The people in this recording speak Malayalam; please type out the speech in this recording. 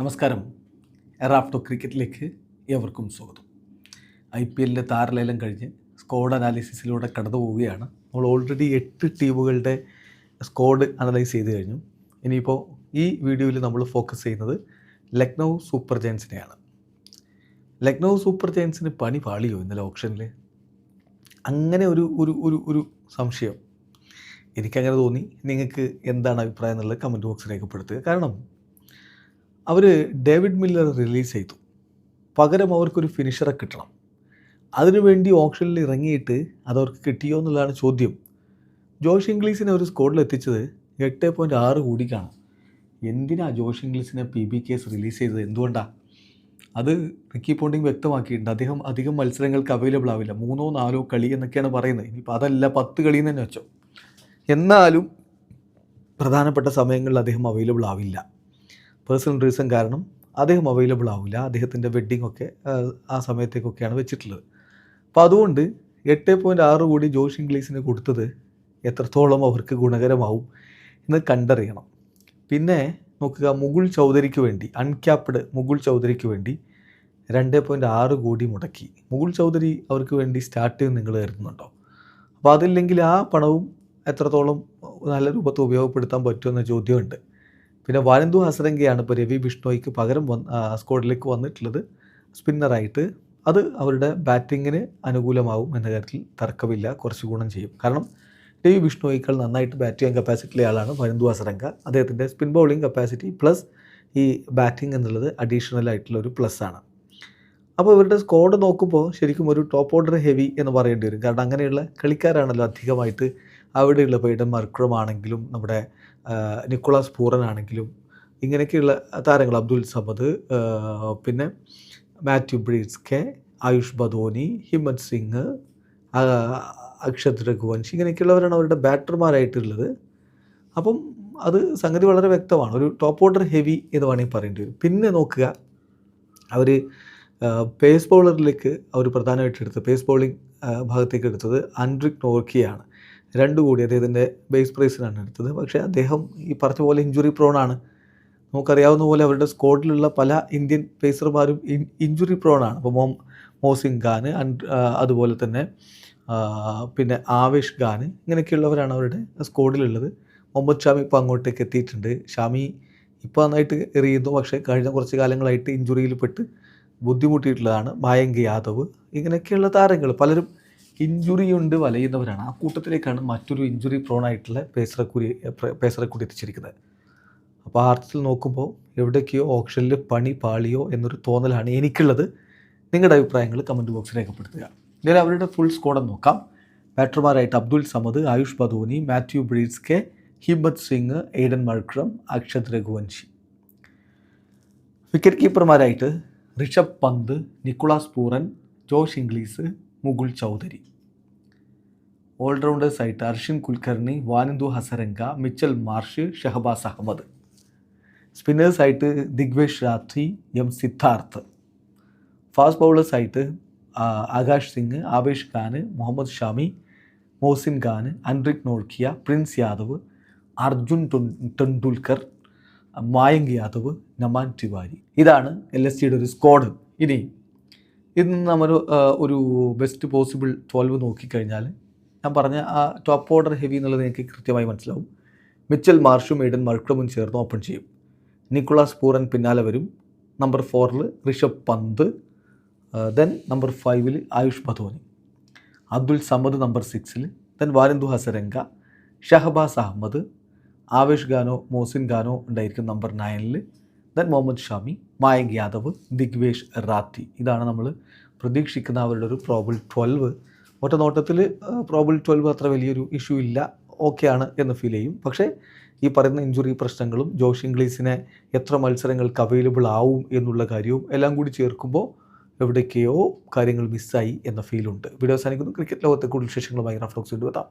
നമസ്കാരം. റാഫ്റ്റോ ക്രിക്കറ്റിലേക്ക് ഏവർക്കും സ്വാഗതം. IPLൻ്റെ താരലേലം കഴിഞ്ഞ് സ്ക്വാഡ് അനാലിസിസിലൂടെ കടന്നു പോവുകയാണ്. നമ്മൾ ഓൾറെഡി 8 ടീമുകളുടെ സ്ക്വാഡ് അനലൈസ് ചെയ്ത് കഴിഞ്ഞു. ഇനിയിപ്പോൾ ഈ വീഡിയോയിൽ നമ്മൾ ഫോക്കസ് ചെയ്യുന്നത് ലക്നൗ സൂപ്പർ ജയൻസിനെയാണ്. ലക്നൗ സൂപ്പർ ജയൻസിന് പണി പാളിയോ ഇന്നലെ ഓപ്ഷനിൽ? അങ്ങനെ ഒരു സംശയം എനിക്കങ്ങനെ തോന്നി. നിങ്ങൾക്ക് എന്താണ് അഭിപ്രായം എന്നുള്ളത് കമൻറ്റ് ബോക്സിൽ രേഖപ്പെടുത്തുക. കാരണം അവർ ഡേവിഡ് മില്ലർ റിലീസ് ചെയ്തു, പകരം അവർക്കൊരു ഫിനിഷറെ കിട്ടണം. അതിനുവേണ്ടി ഓപ്ഷനിൽ ഇറങ്ങിയിട്ട് അതവർക്ക് കിട്ടിയോ എന്നുള്ളതാണ് ചോദ്യം. ജോഷ് ഇംഗ്ലീസിനെ ഒരു സ്ക്വാഡിൽ എത്തിച്ചത് 8.6 കോടിക്കാണ്. എന്തിനാ ജോഷ് ഇംഗ്ലീസിനെ PBKs റിലീസ് ചെയ്തത്? എന്തുകൊണ്ടാണ്? അത് റിക്കി പോണ്ടിങ് വ്യക്തമാക്കിയിട്ടുണ്ട്. അദ്ദേഹം അധികം മത്സരങ്ങൾക്ക് അവൈലബിൾ ആവില്ല, 3-4 കളി എന്നൊക്കെയാണ് പറയുന്നത്. ഇനിയിപ്പോൾ അതല്ല 10 കളിയിൽ തന്നെ വെച്ചോ, എന്നാലും പ്രധാനപ്പെട്ട സമയങ്ങളിൽ അദ്ദേഹം അവൈലബിൾ ആവില്ല. പേഴ്സണൽ റീസൺ കാരണം അദ്ദേഹം അവൈലബിൾ ആവില്ല. അദ്ദേഹത്തിൻ്റെ വെഡ്ഡിംഗ് ഒക്കെ ആ സമയത്തേക്കൊക്കെയാണ് വെച്ചിട്ടുള്ളത്. അപ്പോൾ അതുകൊണ്ട് 8.6 കോടി ജോഷ് ഇംഗ്ലീസിന് കൊടുത്തത് എത്രത്തോളം അവർക്ക് ഗുണകരമാവും എന്ന് കണ്ടറിയണം. പിന്നെ നോക്കുക, മുകുൾ ചൗധരിക്ക് വേണ്ടി, അൺക്യാപ്ഡ് മുകുൾ ചൗധരിക്ക് വേണ്ടി 2.6 കോടി മുടക്കി. മുകുൾ ചൗധരി അവർക്ക് വേണ്ടി സ്റ്റാർട്ട് ചെയ്യുമെന്ന് നിങ്ങൾ കരുതുന്നുണ്ടോ? അപ്പോൾ അതില്ലെങ്കിൽ ആ പണവും എത്രത്തോളം നല്ല രൂപത്തിൽ ഉപയോഗപ്പെടുത്താൻ പറ്റുമെന്ന ചോദ്യമുണ്ട്. പിന്നെ വാനിന്ദു ഹസരംഗയാണ് ഇപ്പോൾ രവി ബിഷ്ണോയ്ക്ക് പകരം സ്ക്വാഡിലേക്ക് വന്നിട്ടുള്ളത് സ്പിന്നറായിട്ട്. അത് അവരുടെ ബാറ്റിങ്ങിന് അനുകൂലമാവും എന്ന കാര്യത്തിൽ തർക്കമില്ല, കുറച്ച് ഗുണം ചെയ്യും. കാരണം രവി ബിഷ്ണോയേക്കാൾ നന്നായിട്ട് ബാറ്റ് ചെയ്യാൻ കപ്പാസിറ്റിയുള്ള ആളാണ് വാനിന്ദു ഹസരംഗ. അദ്ദേഹത്തിൻ്റെ സ്പിൻ ബൗളിംഗ് കപ്പാസിറ്റി പ്ലസ് ഈ ബാറ്റിംഗ് എന്നുള്ളത് അഡീഷണൽ ആയിട്ടുള്ള ഒരു പ്ലസ്സാണ്. അപ്പോൾ ഇവരുടെ സ്ക്വാഡ് നോക്കുമ്പോൾ ശരിക്കും ഒരു ടോപ്പ് ഓർഡർ ഹെവി എന്ന് പറയേണ്ടി വരും. കാരണം അങ്ങനെയുള്ള കളിക്കാരാണല്ലോ അധികമായിട്ട് അവിടെയുള്ള. ഇപ്പോൾ ഈഡൻ മർക്രം ആണെങ്കിലും നമ്മുടെ നിക്കോളാസ് പൂറൻ ആണെങ്കിലും ഇങ്ങനെയൊക്കെയുള്ള താരങ്ങൾ, അബ്ദുൽ സമദ്, പിന്നെ മാത്യു ബ്രീഡ്സ്കെ, ആയുഷ് ബദോനി, ഹിമ്മത് സിംഗ്, അക്ഷത് രഘുവൻഷ്, ഇങ്ങനെയൊക്കെയുള്ളവരാണ് അവരുടെ ബാറ്റർമാരായിട്ടുള്ളത്. അപ്പം അത് സംഗതി വളരെ വ്യക്തമാണ്, ഒരു ടോപ്പ് ഓർഡർ ഹെവി എന്ന് വേണമെങ്കിൽ പറയേണ്ടി വരും. പിന്നെ നോക്കുക, അവർ പേസ് ബൗളറിലേക്ക് അവർ പ്രധാനമായിട്ട് എടുത്തത്, പേസ് ബൗളിംഗ് ഭാഗത്തേക്ക് എടുത്തത് ആൻഡ്രിക് നോർക്കിയാണ്. 2 കോടി അദ്ദേഹത്തിൻ്റെ ബേസ് പ്രൈസിനാണ് എടുത്തത്. പക്ഷേ അദ്ദേഹം ഈ പറഞ്ഞ പോലെ ഇഞ്ചുറി പ്രോണാണ്. നമുക്കറിയാവുന്ന പോലെ അവരുടെ സ്ക്വാഡിലുള്ള പല ഇന്ത്യൻ പേസർമാരും ഇഞ്ചുറി പ്രോണാണ്. അപ്പോൾ മോസിൻ ഖാൻ, അതുപോലെ തന്നെ പിന്നെ ആവേഷ് ഖാൻ, ഇങ്ങനെയൊക്കെയുള്ളവരാണ് അവരുടെ സ്ക്വാഡിലുള്ളത്. മുഹമ്മദ് ഷാമി ഇപ്പോൾ അങ്ങോട്ടേക്ക് എത്തിയിട്ടുണ്ട്. ഷാമി ഇപ്പോൾ നന്നായിട്ട് എറിയുന്നു, പക്ഷേ കഴിഞ്ഞ കുറച്ച് കാലങ്ങളായിട്ട് ഇഞ്ചുറിയിൽ പെട്ട് ബുദ്ധിമുട്ടിയിട്ടുള്ളതാണ്. മായങ്ക് യാദവ്, ഇങ്ങനെയൊക്കെയുള്ള താരങ്ങൾ പലരും ഇഞ്ചുറി കൊണ്ട് വലയുന്നവരാണ്. ആ കൂട്ടത്തിലേക്കാണ് മറ്റൊരു ഇഞ്ചുറി പ്രോണായിട്ടുള്ള പേസറെ കൂടി എത്തിച്ചിരിക്കുന്നത്. അപ്പോൾ ആ അർത്ഥത്തിൽ നോക്കുമ്പോൾ എവിടേക്കോ ഓപ്ഷനിൽ പണി പാളിയോ എന്നൊരു തോന്നലാണ് എനിക്കുള്ളത്. നിങ്ങളുടെ അഭിപ്രായങ്ങൾ കമൻറ്റ് ബോക്സിൽ രേഖപ്പെടുത്തുക. ഇതിൽ അവരുടെ ഫുൾ സ്ക്വാഡ് നോക്കാം. ബാറ്റർമാരായിട്ട് Abdul Samad, Ayush Badoni, Matthew Breetzke, Himmat Singh, Aiden Markram, Akshat Raghuvanshi. Wicket കീപ്പർമാരായിട്ട് Rishabh Pant, Nicholas Pooran, Josh Inglis, Mukul Choudhary. ഓൾറൗണ്ടേഴ്സായിട്ട് അർഷിൻ കുൽക്കർണി, വാനിന്ദു ഹസരംഗ, മിച്ചൽ മാർഷ്, ഷഹബാസ് അഹമ്മദ്. സ്പിന്നേഴ്സായിട്ട് ദിഗ്വേഷ് രാത്രി, സിദ്ധാർത്ഥ്. ഫാസ്റ്റ് ബൗളേഴ്സായിട്ട് ആകാശ് സിംഗ്, ആവേഷ് ഖാൻ, മുഹമ്മദ് ഷാമി, മോസിൻ ഖാൻ, ആൻഡ്രിക് നോർക്കിയ, പ്രിൻസ് യാദവ്, അർജുൻ ടെണ്ടുൽക്കർ, മായങ്ക് യാദവ്, നമാൻ തിവാരി. ഇതാണ് LSGയുടെ ഒരു സ്ക്വാഡ്. ഇനി ഇന്ന് നമ്മൾ ഒരു ബെസ്റ്റ് പോസിബിൾ 12 നോക്കിക്കഴിഞ്ഞാൽ ഞാൻ പറഞ്ഞ ആ ടോപ്പ് ഓർഡർ ഹെവി എന്നുള്ളത് എനിക്ക് കൃത്യമായി മനസ്സിലാവും. മിച്ചൽ മാർഷും ഈഡൻ മർക്രമും ചേർന്ന് ഓപ്പൺ ചെയ്യും. നിക്കോളാസ് പൂറൻ പിന്നാലെ വരും. Number 4 Rishabh Pant, then number 5 Ayush Badoni, Abdul Samad number 6, then Wanindu Hasaranga, Shahbaz Ahmed, Avesh ഖാനോ മോസിൻ ഖാനോ ഉണ്ടായിരിക്കും നമ്പർ 9, ദെൻ മുഹമ്മദ് ഷാമി, മായങ്ക് യാദവ്, ദിഗ്വേഷ് റാത്തി. ഇതാണ് നമ്മൾ പ്രതീക്ഷിക്കുന്ന അവരുടെ ഒരു പ്രോബിൾ 12. ഒറ്റ നോട്ടത്തിൽ പ്രോബിൾ 12 അത്ര വലിയൊരു ഇഷ്യൂ ഇല്ല, ഓക്കെയാണ് എന്ന് ഫീൽ ചെയ്യും. പക്ഷേ ഈ പറയുന്ന ഇഞ്ചുറി പ്രശ്നങ്ങളും ജോഷ് ഇംഗ്ലീസിനെ എത്ര മത്സരങ്ങൾക്ക് അവൈലബിൾ ആവും എന്നുള്ള കാര്യവും എല്ലാം കൂടി ചേർക്കുമ്പോൾ എവിടേക്കെയോ കാര്യങ്ങൾ മിസ്സായി എന്ന ഫീലുണ്ട്. വീഡിയോ അവസാനിക്കുന്നു. ക്രിക്കറ്റ് ലോകത്തെ കൂടുതൽ വിശേഷങ്ങളുമായി റാഫ്റ്റോക്സ് കൊണ്ടുവെത്താം.